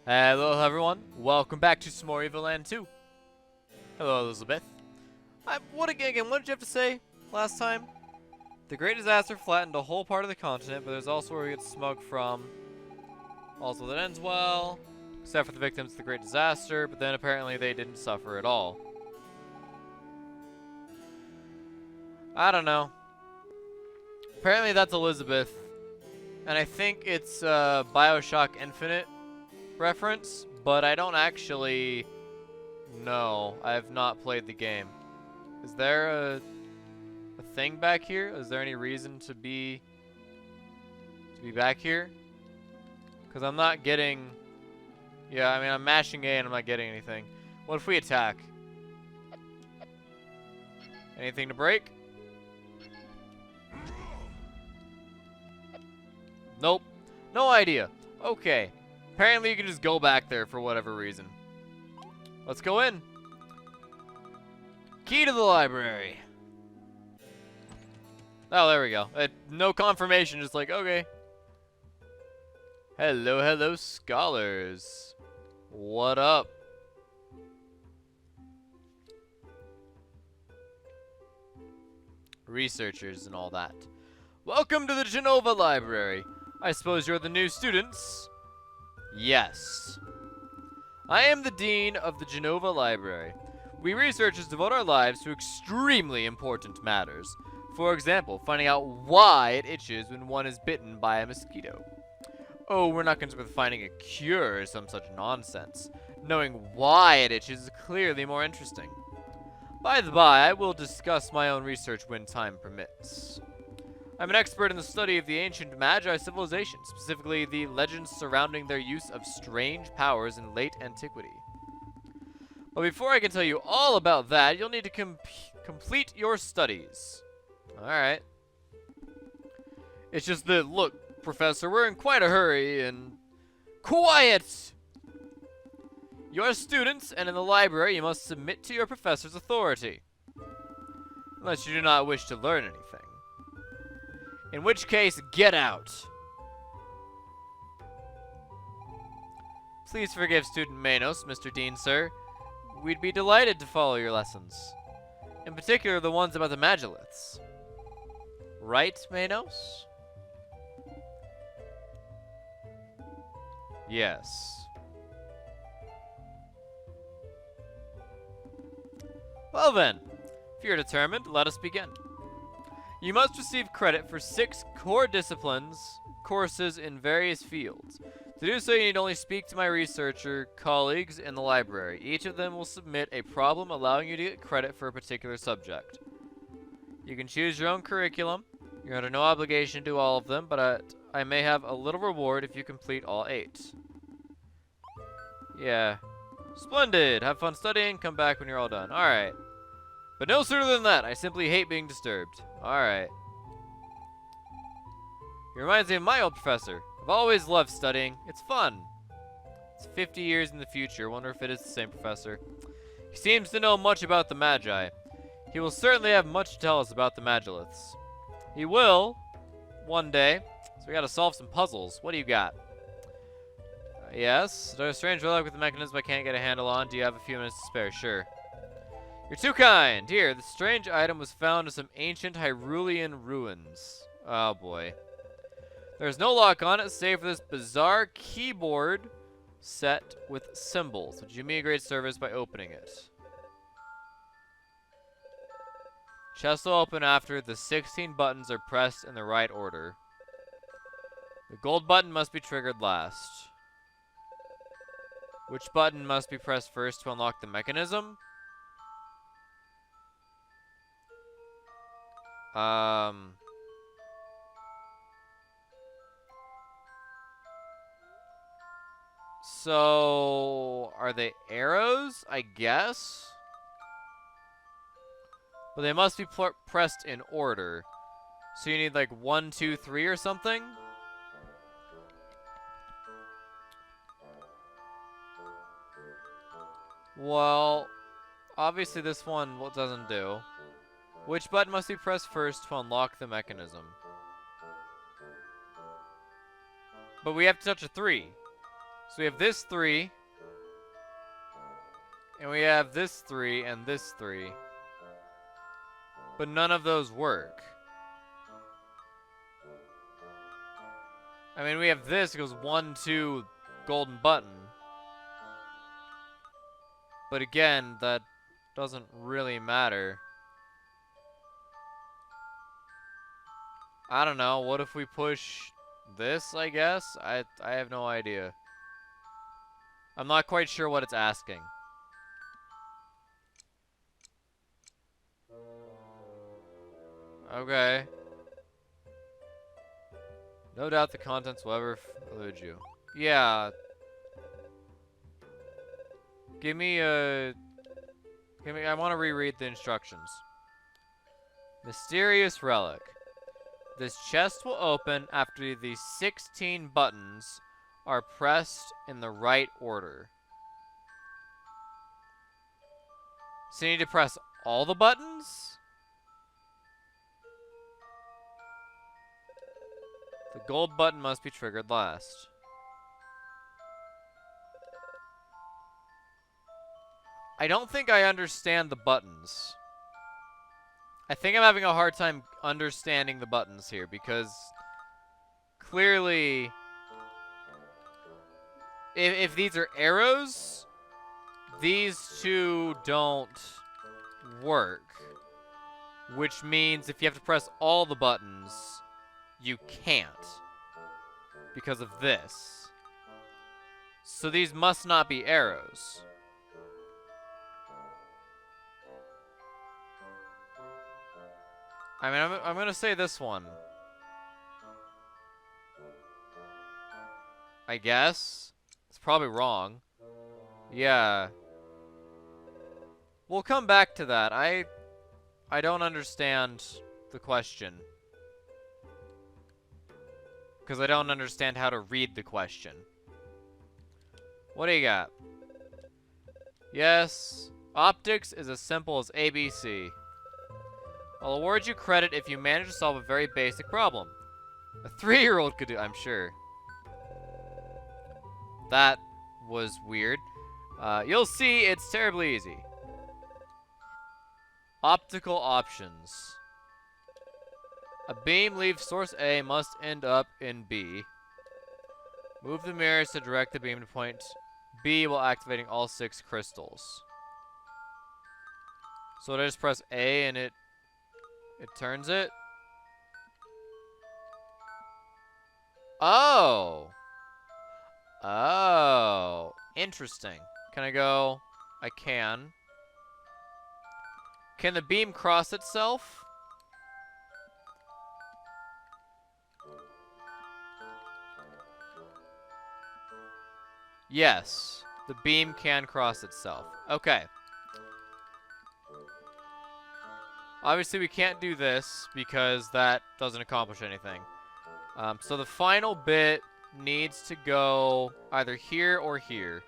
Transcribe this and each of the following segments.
Hello everyone, welcome back to some more Evoland 2. Hello Elizabeth. What again, what did you have to say last time? The Great Disaster flattened a whole part of the continent, but there's also where we get smoke from. Also that ends well, except for the victims of the Great Disaster, but then apparently they didn't suffer at all. I don't know. Apparently that's Elizabeth, and I think it's Bioshock Infinite reference, but I don't actually know. I have not played the game. Is there a thing back here? Is there any reason to be back here? Because I'm not getting... Yeah, I mean, I'm mashing A and I'm not getting anything. What if we attack? Anything to break? Nope. No idea. Okay. Apparently you can just go back there for whatever reason. Let's go in. Key to the library. Oh, there we go. No confirmation, just like, okay. Hello, hello, scholars. What up? Researchers and all that. Welcome to the Genova Library. I suppose you're the new students? Yes. I am the Dean of the Genova Library. We researchers devote our lives to extremely important matters. For example, finding out why it itches when one is bitten by a mosquito. Oh, we're not concerned with finding a cure or some such nonsense. Knowing why it itches is clearly more interesting. By the by, I will discuss my own research when time permits. I'm an expert in the study of the ancient Magi civilization, specifically the legends surrounding their use of strange powers in late antiquity. But before I can tell you all about that, you'll need to complete your studies. Alright. It's just that, look, Professor, we're in quite a hurry and... Quiet! You're students, and in the library you must submit to your professor's authority. Unless you do not wish to learn anything. In which case, get out. Please forgive student Manos, Mr. Dean, sir. We'd be delighted to follow your lessons. In particular, the ones about the Magiliths. Right, Manos? Yes. Well then, if you're determined, let us begin. You must receive credit for 6 core courses in various fields. To do so, you need only speak to my researcher colleagues in the library. Each of them will submit a problem allowing you to get credit for a particular subject. You can choose your own curriculum. You're under no obligation to do all of them, but I may have a little reward if you complete all 8. Yeah. Splendid! Have fun studying, come back when you're all done. Alright. But no sooner than that, I simply hate being disturbed. Alright. He reminds me of my old professor. I've always loved studying. It's fun. It's 50 years in the future. Wonder if it is the same professor. He seems to know much about the Magi. He will certainly have much to tell us about the Magiliths. He will, one day. So we gotta solve some puzzles. What do you got? Yes. There's a strange relic with the mechanism I can't get a handle on. Do you have a few minutes to spare? Sure. You're too kind. Here, the strange item was found in some ancient Hyrulean ruins. Oh boy. There's no lock on it, save for this bizarre keyboard set with symbols. Would you do me a great service by opening it? Chest will open after the 16 buttons are pressed in the right order. The gold button must be triggered last. Which button must be pressed first to unlock the mechanism? So, are they arrows? I guess? But they must be pressed in order. So you need like 1, 2, 3 or something? Well, obviously this one doesn't do. Which button must be pressed first to unlock the mechanism? But we have to touch a 3. So we have this 3. And we have this 3 and this 3. But none of those work. I mean, we have this, it goes 1, 2, golden button. But again, that doesn't really matter. I don't know, what if we push this, I guess? I have no idea. I'm not quite sure what it's asking. Okay. No doubt the contents will ever elude you. Yeah. I want to reread the instructions. Mysterious relic. This chest will open after the 16 buttons are pressed in the right order. So you need to press all the buttons? The gold button must be triggered last. I don't think I understand the buttons. I think I'm having a hard time understanding the buttons here because clearly if these are arrows, these two don't work. Which means if you have to press all the buttons, you can't because of this. So these must not be arrows. I mean, I'm gonna say this one. I guess. It's probably wrong. Yeah. We'll come back to that. I don't understand the question. Because I don't understand how to read the question. What do you got? Yes. Optics is as simple as ABC. I'll award you credit if you manage to solve a very basic problem. A 3-year-old could do, I'm sure. That was weird. You'll see it's terribly easy. Optical options. A beam leaves source A must end up in B. Move the mirrors to direct the beam to point B while activating all 6 crystals. So I just press A and it turns it. Oh. Oh. Interesting. Can I go? I can. Can the beam cross itself? Yes. The beam can cross itself. Okay. Obviously, we can't do this because that doesn't accomplish anything. So the final bit needs to go either here or here.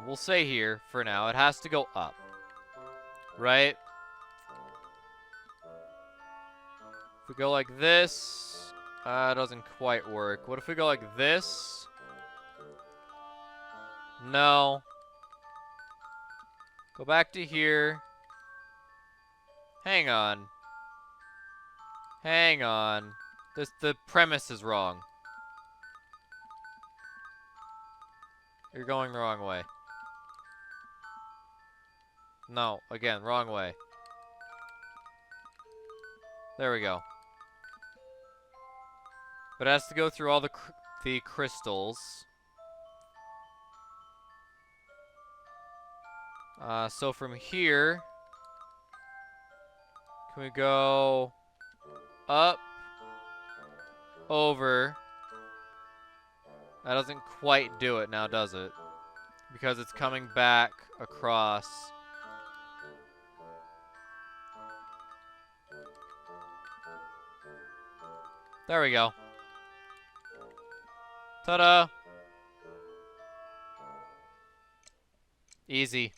We'll say here for now. It has to go up. Right? If we go like this, it doesn't quite work. What if we go like this? No. Go back to here. Hang on. Hang on. The premise is wrong. You're going the wrong way. No, again, wrong way. There we go. But it has to go through all the crystals. So from here, can we go up, over? That doesn't quite do it now, does it? Because it's coming back across. There we go. Ta-da! Easy.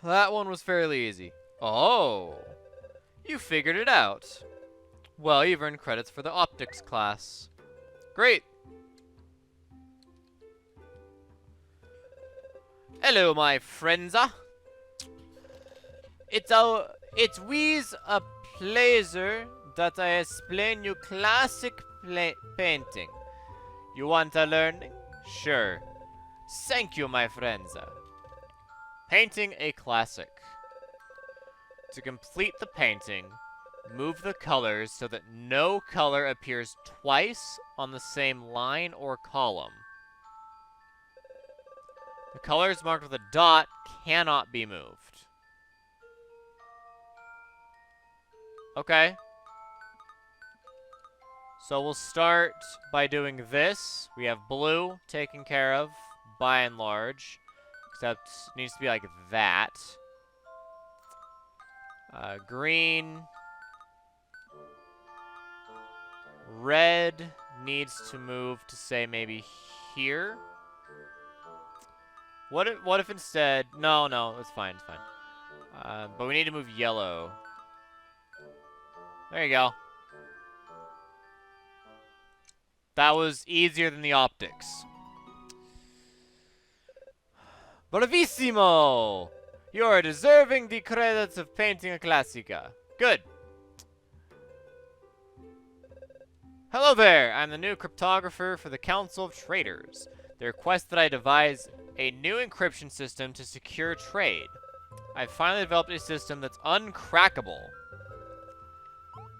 That one was fairly easy. Oh! You figured it out. Well, you've earned credits for the optics class. Great. Hello, my friends. It's we's a pleasure that I explain you classic painting. You want a learning? Sure. Thank you, my friends. Painting a classic. To complete the painting, move the colors so that no color appears twice on the same line or column. The colors marked with a dot cannot be moved. Okay. So we'll start by doing this. We have blue taken care of, by and large. Except it needs to be like that. Green. Red needs to move to, say, maybe here. What if instead... No, it's fine, it's fine. But we need to move yellow. There you go. That was easier than the optics. Bravissimo! You are deserving the credits of painting a classica. Good. Hello there! I'm the new cryptographer for the Council of Traders. They request that I devise a new encryption system to secure trade. I've finally developed a system that's uncrackable.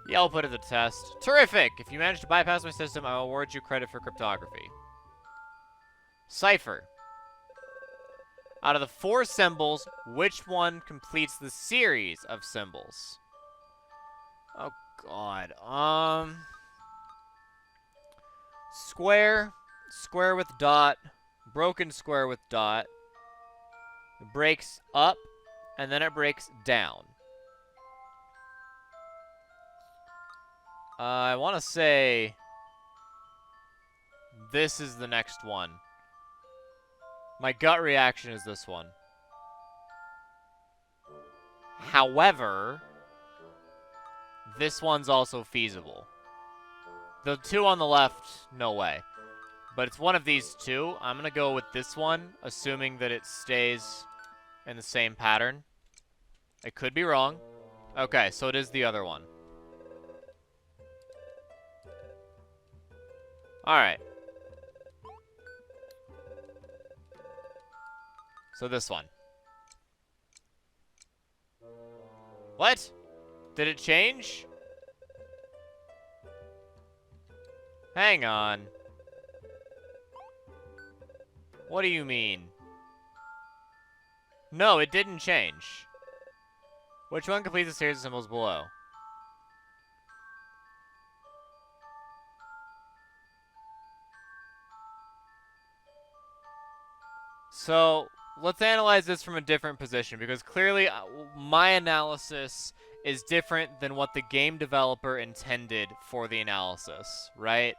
Yeah, I'll put it to the test. Terrific! If you manage to bypass my system, I will award you credit for cryptography. Cipher. Out of the 4 symbols, which one completes the series of symbols? Oh, God. Square. Square with dot. Broken square with dot. It breaks up, and then it breaks down. I want to say this is the next one. My gut reaction is this one. However, this one's also feasible. The 2 on the left, no way. But it's one of these 2. I'm going to go with this one, assuming that it stays in the same pattern. I could be wrong. Okay, so it is the other one. Alright. So this one. What? Did it change? Hang on. What do you mean? No, it didn't change. Which one completes the series of symbols below? So, let's analyze this from a different position, because clearly my analysis is different than what the game developer intended for the analysis, right?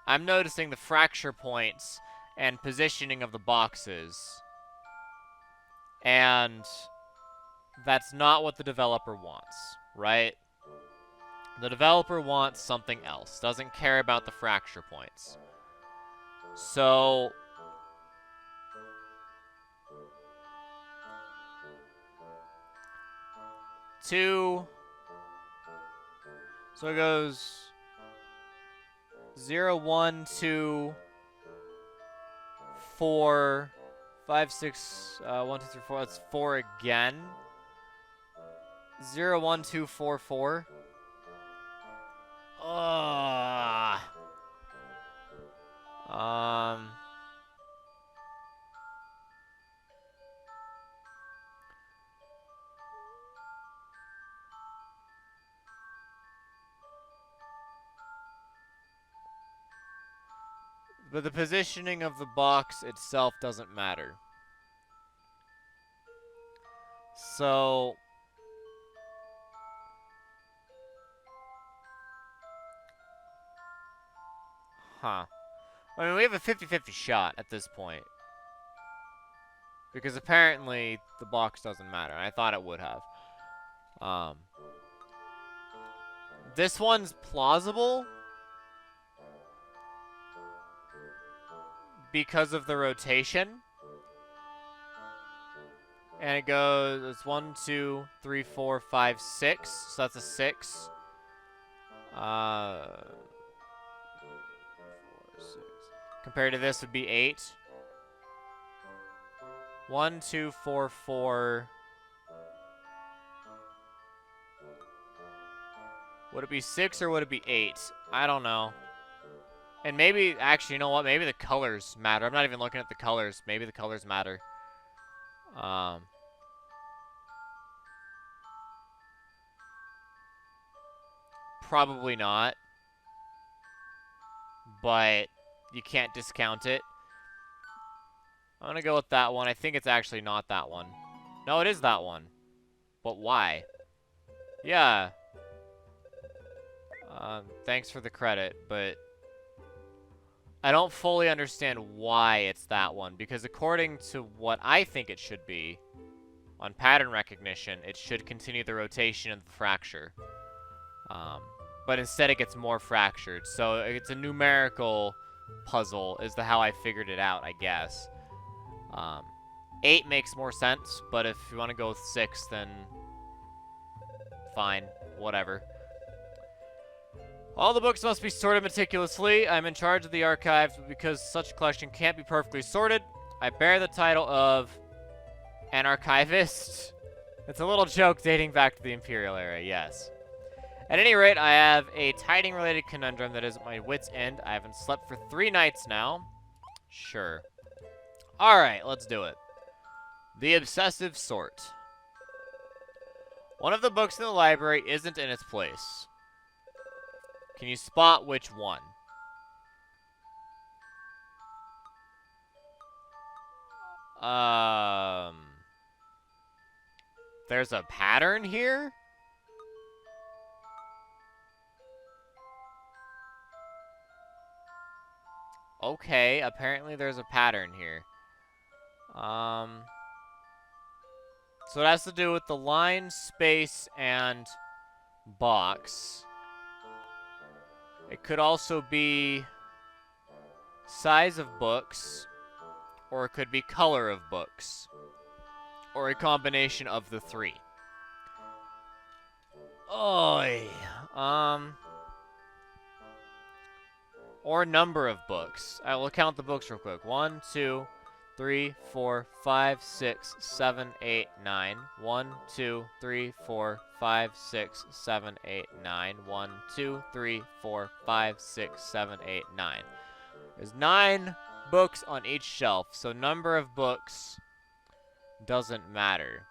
I'm noticing the fracture points and positioning of the boxes, and that's not what the developer wants, right? The developer wants something else, doesn't care about the fracture points. So... So it goes 0, 1, 2, 4, 5, 6, 1, 2, 3, 4. That's 4 again. 0, 1, 2, 4, 4. But the positioning of the box itself doesn't matter. So... Huh. I mean, we have a 50-50 shot at this point. Because apparently the box doesn't matter. I thought it would have. This one's plausible. because of the rotation. And it goes, it's 1, 2, 3, 4, 5, 6. So that's a 6. 4, 6. Compared to this would be 8. 1, 2, 4, 4. Would it be 6 or would it be 8? I don't know. And maybe, actually, you know what? Maybe the colors matter. I'm not even looking at the colors. Maybe the colors matter. Probably not. But you can't discount it. I'm going to go with that one. I think it's actually not that one. No, it is that one. But why? Yeah. Thanks for the credit, but I don't fully understand why it's that one. Because according to what I think it should be, on pattern recognition, it should continue the rotation of the fracture. But instead it gets more fractured. So it's a numerical puzzle is how I figured it out, I guess. 8 makes more sense, but if you want to go with 6, then fine, whatever. All the books must be sorted meticulously. I'm in charge of the archives, but because such a collection can't be perfectly sorted, I bear the title of an archivist. It's a little joke dating back to the Imperial era, yes. At any rate, I have a tiding-related conundrum that is at my wit's end. I haven't slept for 3 nights now. Sure. Alright, let's do it. The Obsessive Sort. One of the books in the library isn't in its place. Can you spot which one? There's a pattern here? Okay, apparently there's a pattern here. So it has to do with the line, space, and box. It could also be size of books, or it could be color of books, or a combination of the 3. Oy. Or number of books. I will count the books real quick. 1, 2, 3, 4, 5, 6, 7, 8, 9. 1, 2, 3, 4, 5, 6, 7, 8, 9. 1, 2, 3, 4, 5, 6, 7, 8, 9. There's 9 books on each shelf, so number of books doesn't matter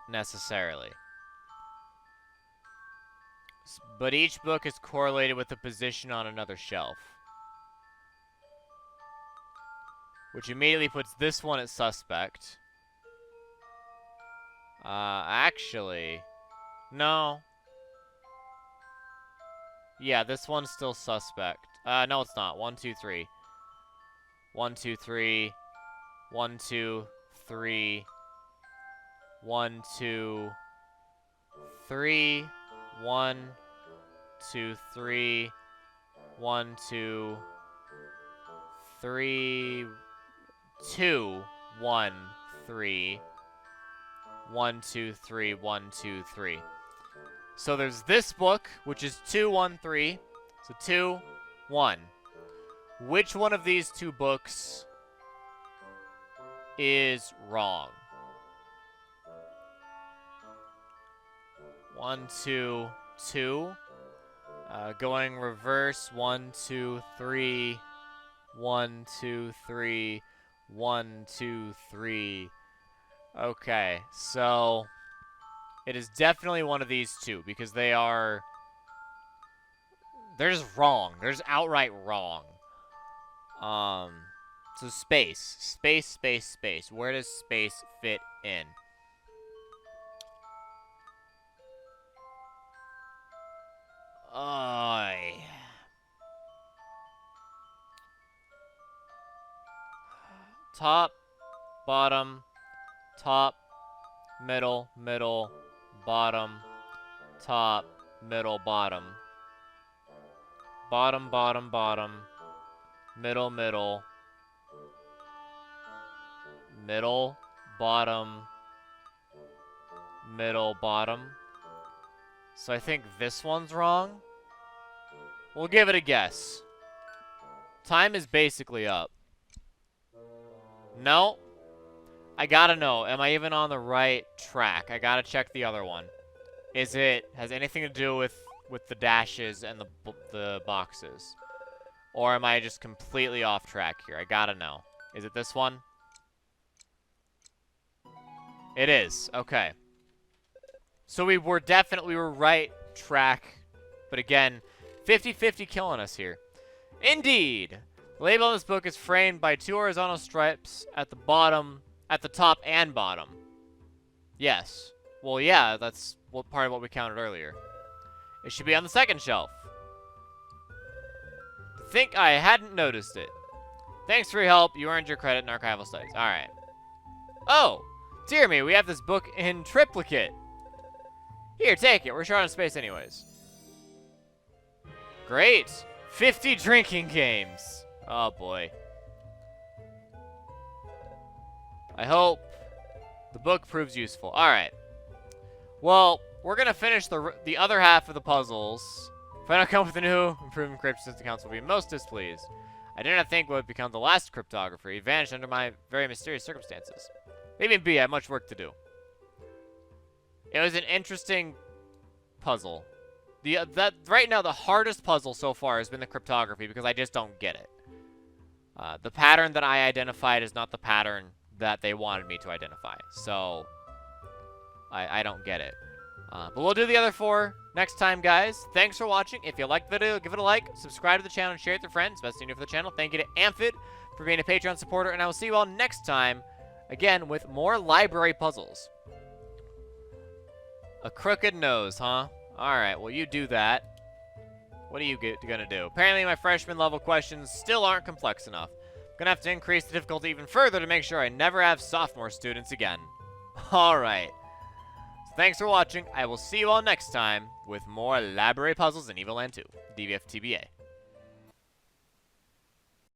necessarily. But each book is correlated with a position on another shelf, which immediately puts this one at suspect. Actually, no. Yeah, this one's still suspect. No, it's not. 1, 2, 3. 1, 2, 3. 1, 2, 3. 1, 2, 3. 1, 2, 3. 1, 2, 3. 2, 1, 3. 1, 2, 3. 1, 2, 3. So there's this book, which is 2, 1, 3. So 2, 1. Which one of these 2 books is wrong? 1, 2, 2. Going reverse. 1, 2, 3. 1, 2, 3. 1, 2, 3. Okay, so it is definitely one of these 2 because they're just wrong. They're just outright wrong. So space. Space, space, space. Where does space fit in? Top, bottom, top, middle, middle, bottom, top, middle, bottom. Bottom, bottom, bottom. Middle, middle. Middle, bottom. Middle, bottom. So I think this one's wrong. We'll give it a guess. Time is basically up. No. I gotta know. Am I even on the right track? I gotta check the other one. Has anything to do with the dashes and the boxes? Or am I just completely off track here? I gotta know. Is it this one? It is. Okay. So we were right track. But again, 50-50 killing us here. Indeed! The label on this book is framed by 2 horizontal stripes at the bottom, at the top and bottom. Yes. Well, yeah, that's part of what we counted earlier. It should be on the second shelf. To think I hadn't noticed it. Thanks for your help. You earned your credit in archival studies. Alright. Oh! Dear me, we have this book in triplicate. Here, take it. We're short on space anyways. Great. 50 drinking games. Oh, boy. I hope the book proves useful. Alright. Well, we're going to finish the other half of the puzzles. If I don't come up with a new improvement cryptocurrency, the council will be most displeased. I did not think what would become the last cryptographer. He vanished under my very mysterious circumstances. Maybe B, I have much work to do. It was an interesting puzzle. Right now, the hardest puzzle so far has been the cryptography because I just don't get it. The pattern that I identified is not the pattern that they wanted me to identify. So, I don't get it. But we'll do the other 4 next time, guys. Thanks for watching. If you liked the video, give it a like. Subscribe to the channel and share it with your friends. Best thing to do for the channel. Thank you to Amphid for being a Patreon supporter. And I will see you all next time, again, with more library puzzles. A crooked nose, huh? Alright, well, you do that. What are you gonna do? Apparently, my freshman level questions still aren't complex enough. I'm gonna have to increase the difficulty even further to make sure I never have sophomore students again. Alright. So thanks for watching. I will see you all next time with more library puzzles in Evoland 2. DVFTBA.